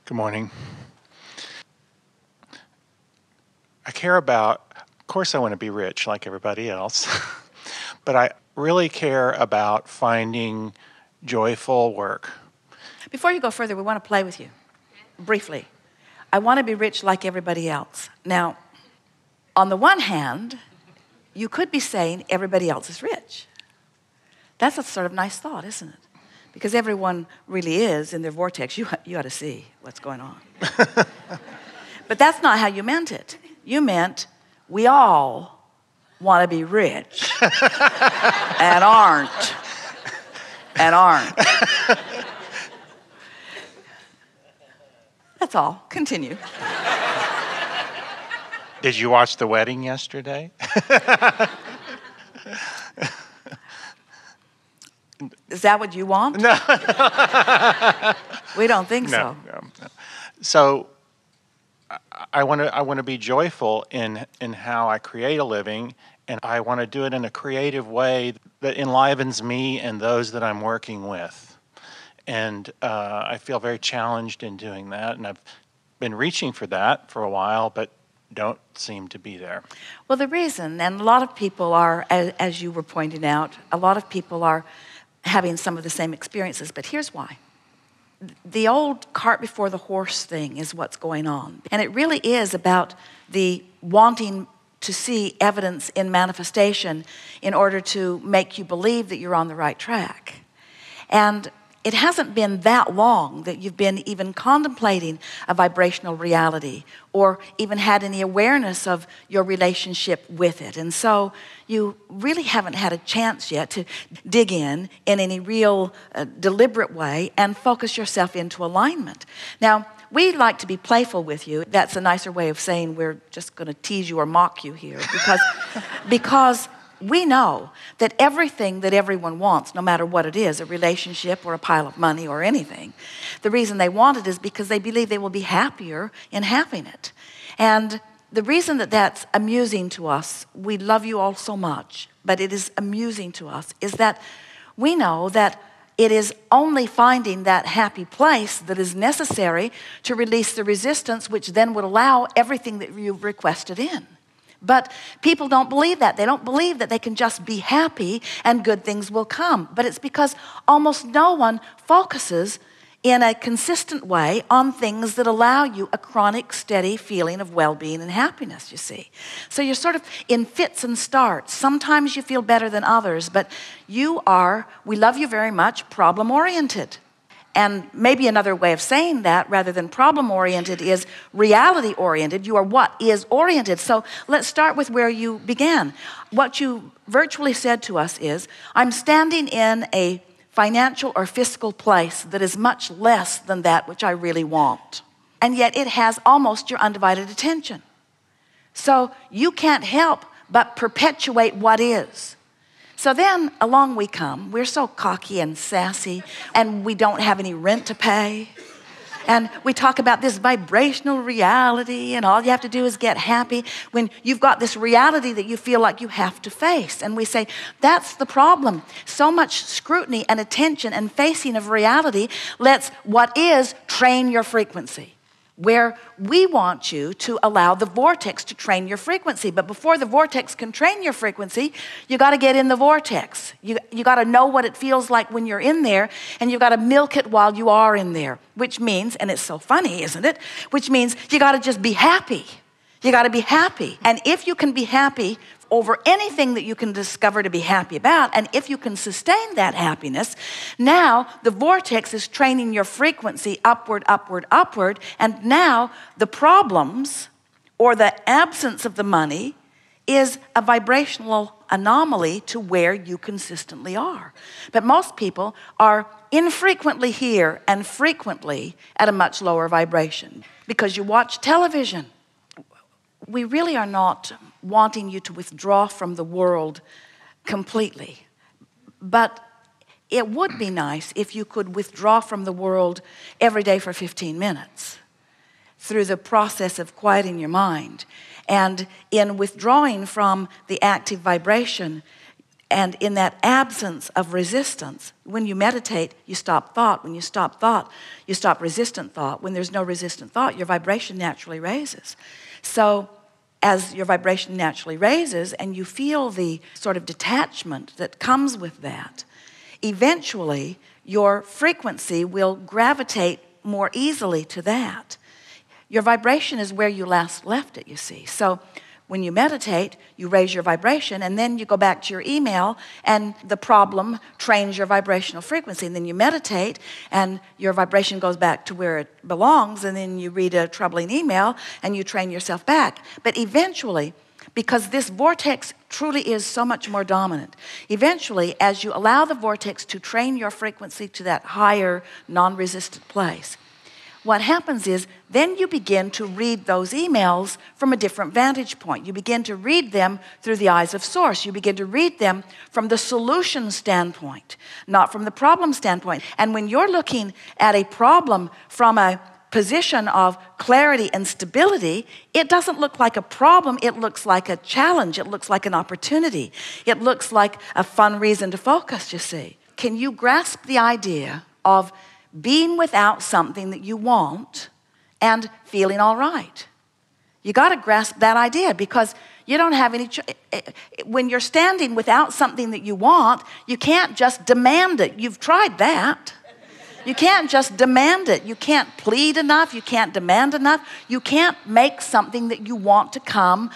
Good morning. I care about, of course, I want to be rich like everybody else, but I really care about finding joyful work. Before you go further, we want to play with you briefly. I want to be rich like everybody else. Now, on the one hand, you could be saying everybody else is rich. That's a sort of nice thought, isn't it? Because everyone really is in their vortex. You ought to see what's going on. But that's not how you meant it. You meant we all want to be rich and aren't. And aren't. That's all. Continue. Did you watch the wedding yesterday? Is that what you want? No. We don't think so. No. So I want to be joyful in how I create a living, and I want to do it in a creative way that enlivens me and those that I'm working with. And I feel very challenged in doing that, and I've been reaching for that for a while, but don't seem to be there. Well, the reason, and a lot of people are, as you were pointing out, a lot of people are having some of the same experiences, but here's why. The old cart before the horse thing is what's going on. And it really is about the wanting to see evidence in manifestation in order to make you believe that you're on the right track. And it hasn't been that long that you've been even contemplating a vibrational reality or even had any awareness of your relationship with it. And so you really haven't had a chance yet to dig in any real deliberate way and focus yourself into alignment. Now, we like to be playful with you. That's a nicer way of saying we're just going to tease you or mock you here because we know that everything that everyone wants, no matter what it is, a relationship or a pile of money or anything, the reason they want it is because they believe they will be happier in having it. And the reason that that's amusing to us, we love you all so much, but it is amusing to us, is that we know that it is only finding that happy place that is necessary to release the resistance, which then would allow everything that you've requested in. But people don't believe that. They don't believe that they can just be happy and good things will come. But it's because almost no one focuses in a consistent way on things that allow you a chronic, steady feeling of well-being and happiness, you see. So you're sort of in fits and starts. Sometimes you feel better than others, but you are, we love you very much, problem-oriented. And maybe another way of saying that, rather than problem-oriented, is reality-oriented. You are what is oriented. So let's start with where you began. What you virtually said to us is, I'm standing in a financial or fiscal place that is much less than that which I really want. And yet it has almost your undivided attention. So you can't help but perpetuate what is. So then along we come. We're so cocky and sassy, and we don't have any rent to pay. And we talk about this vibrational reality, and all you have to do is get happy when you've got this reality that you feel like you have to face. And we say, that's the problem. So much scrutiny and attention and facing of reality lets what is train your frequency. Where we want you to allow the vortex to train your frequency. But before the vortex can train your frequency, you got to get in the vortex. You got to know what it feels like when you're in there, and you got to milk it while you are in there, which means, and it's so funny, isn't it? Which means you got to just be happy. You got to be happy. And if you can be happy over anything that you can discover to be happy about, and if you can sustain that happiness, now the vortex is training your frequency upward, upward, upward, and now the problems or the absence of the money is a vibrational anomaly to where you consistently are. But most people are infrequently here and frequently at a much lower vibration because you watch television. We really are not wanting you to withdraw from the world completely. But it would be nice if you could withdraw from the world every day for 15 minutes through the process of quieting your mind. And in withdrawing from the active vibration, And in that absence of resistance, when you meditate, you stop thought. When you stop thought, you stop resistant thought. When there's no resistant thought, your vibration naturally raises. So as your vibration naturally raises and you feel the sort of detachment that comes with that, eventually your frequency will gravitate more easily to that. Your vibration is where you last left it, you see. So when you meditate, you raise your vibration, and then you go back to your email, and the problem trains your vibrational frequency. And then you meditate, and your vibration goes back to where it belongs, and then you read a troubling email, and you train yourself back. But eventually, because this vortex truly is so much more dominant, eventually, as you allow the vortex to train your frequency to that higher, non-resistant place, what happens is then you begin to read those emails from a different vantage point. You begin to read them through the eyes of Source. You begin to read them from the solution standpoint, not from the problem standpoint. And when you're looking at a problem from a position of clarity and stability, it doesn't look like a problem. It looks like a challenge. It looks like an opportunity. It looks like a fun reason to focus, you see. Can you grasp the idea of being without something that you want and feeling all right? You got to grasp that idea, because you don't have any when you're standing without something that you want, you can't just demand it. You've tried that. You can't just demand it. You can't plead enough. You can't demand enough. You can't make something that you want to come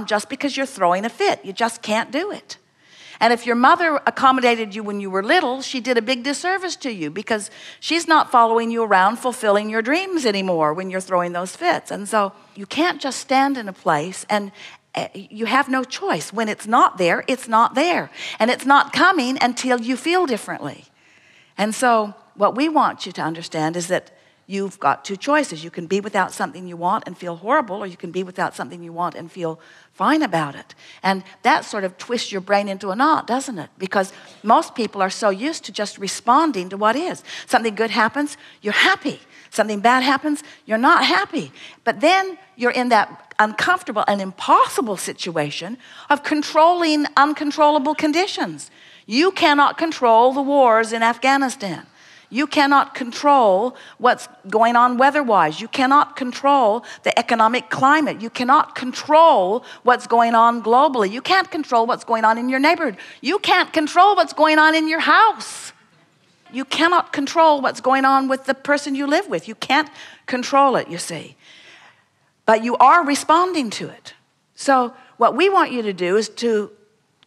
just because you're throwing a fit. You just can't do it. And if your mother accommodated you when you were little, she did a big disservice to you, because she's not following you around fulfilling your dreams anymore when you're throwing those fits. And so you can't just stand in a place, and you have no choice. When it's not there, it's not there. And it's not coming until you feel differently. And so what we want you to understand is that you've got two choices. You can be without something you want and feel horrible, or you can be without something you want and feel fine about it. And that sort of twists your brain into a knot, doesn't it? Because most people are so used to just responding to what is. Something good happens, you're happy. Something bad happens, you're not happy. But then you're in that uncomfortable and impossible situation of controlling uncontrollable conditions. You cannot control the wars in Afghanistan. You cannot control what's going on weather-wise. You cannot control the economic climate. You cannot control what's going on globally. You can't control what's going on in your neighborhood. You can't control what's going on in your house. You cannot control what's going on with the person you live with. You can't control it, you see. But you are responding to it. So what we want you to do is to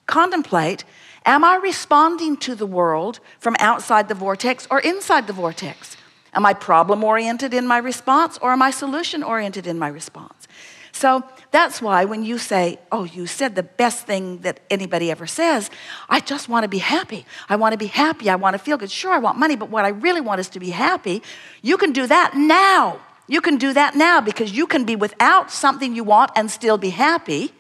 contemplate, am I responding to the world from outside the vortex or inside the vortex? Am I problem-oriented in my response, or am I solution-oriented in my response? So that's why when you say, oh, you said the best thing that anybody ever says, I just want to be happy. I want to be happy. I want to feel good. Sure, I want money, but what I really want is to be happy. You can do that now. You can do that now, because you can be without something you want and still be happy.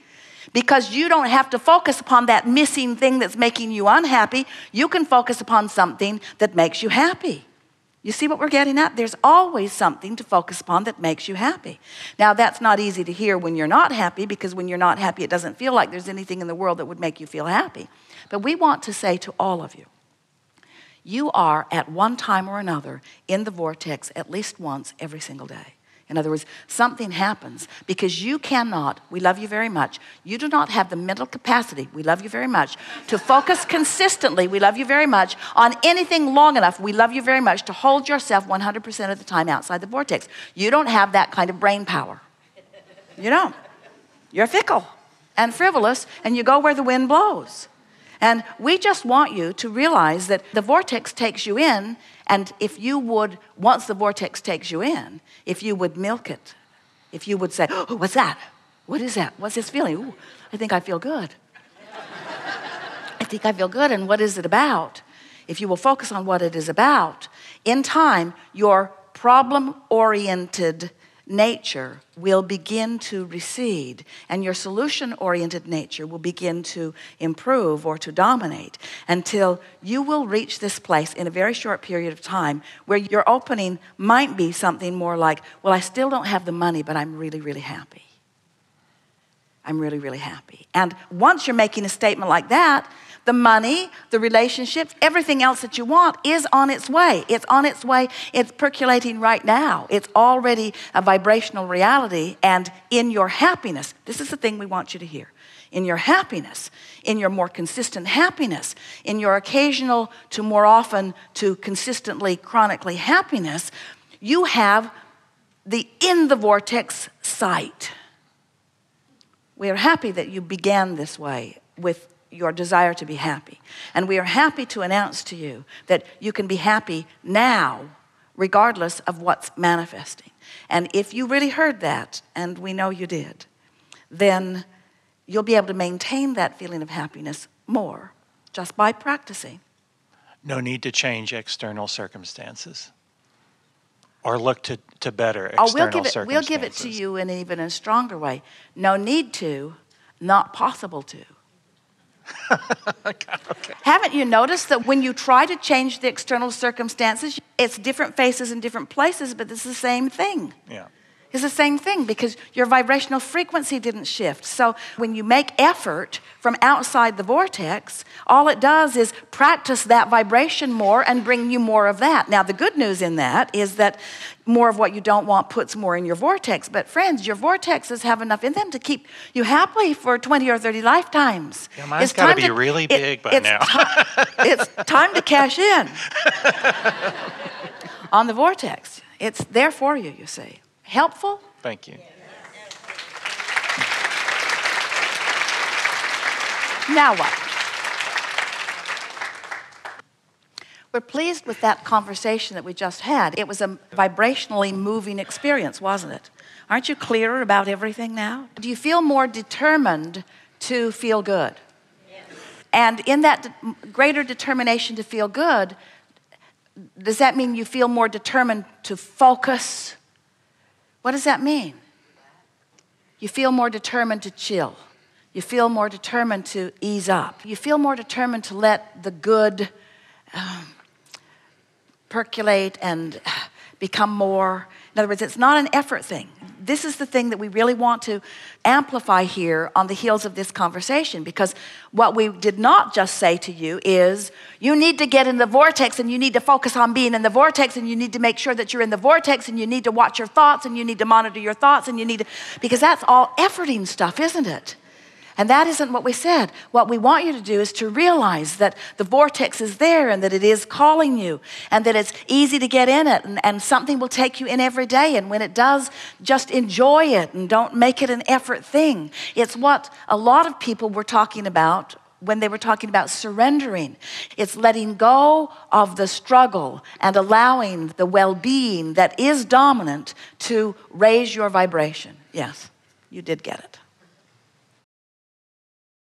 Because you don't have to focus upon that missing thing that's making you unhappy. You can focus upon something that makes you happy. You see what we're getting at? There's always something to focus upon that makes you happy. Now, that's not easy to hear when you're not happy, because when you're not happy, it doesn't feel like there's anything in the world that would make you feel happy. But we want to say to all of you, you are at one time or another in the vortex at least once every single day. In other words, something happens because you cannot, we love you very much, you do not have the mental capacity, we love you very much, to focus consistently, we love you very much, on anything long enough, we love you very much, to hold yourself 100% of the time outside the vortex. You don't have that kind of brain power. You don't. You're fickle and frivolous, and you go where the wind blows. And we just want you to realize that the vortex takes you in, and if you would, once the vortex takes you in, if you would milk it, if you would say, oh, what's that? What is that? What's this feeling? Ooh, I think I feel good. I think I feel good, and what is it about? If you will focus on what it is about, in time, your problem-oriented nature will begin to recede, and your solution-oriented nature will begin to improve or to dominate, until you will reach this place in a very short period of time where your opening might be something more like, well, I still don't have the money, but I'm really, really happy. I'm really, really happy. And once you're making a statement like that, The money, the relationships, everything else that you want is on its way. It's on its way. It's percolating right now. It's already a vibrational reality. And in your happiness, this is the thing we want you to hear. In your happiness, in your more consistent happiness, in your occasional to more often to consistently, chronically happiness, you have the in the vortex sight. We are happy that you began this way with your desire to be happy. And we are happy to announce to you that you can be happy now, regardless of what's manifesting. And if you really heard that, and we know you did, then you'll be able to maintain that feeling of happiness more just by practicing. No need to change external circumstances or look to better Oh, external circumstances. we'll give it to you in even a stronger way. No need to, not possible to. Okay. Haven't you noticed that when you try to change the external circumstances, it's different faces in different places, but it's the same thing. Yeah. It's the same thing because your vibrational frequency didn't shift. So when you make effort from outside the vortex, all it does is practice that vibration more and bring you more of that. Now, the good news in that is that more of what you don't want puts more in your vortex. But friends, your vortexes have enough in them to keep you happy for 20 or 30 lifetimes. Yeah, mine's got to be really big by now. It's time to cash in on the vortex. It's there for you, you see. Helpful? Thank you. Now what? We're pleased with that conversation that we just had. It was a vibrationally moving experience, wasn't it? Aren't you clearer about everything now? Do you feel more determined to feel good? Yes. And in that greater determination to feel good, does that mean you feel more determined to focus? What does that mean? You feel more determined to chill. You feel more determined to ease up. You feel more determined to let the good percolate and become more. In other words, it's not an effort thing. This is the thing that we really want to amplify here on the heels of this conversation, because what we did not just say to you is you need to get in the vortex and you need to focus on being in the vortex and you need to make sure that you're in the vortex and you need to watch your thoughts and you need to monitor your thoughts and you need to, because that's all efforting stuff, isn't it? And that isn't what we said. What we want you to do is to realize that the vortex is there and that it is calling you and that it's easy to get in it and something will take you in every day. And when it does, just enjoy it and don't make it an effort thing. It's what a lot of people were talking about when they were talking about surrendering. It's letting go of the struggle and allowing the well-being that is dominant to raise your vibration. Yes, you did get it.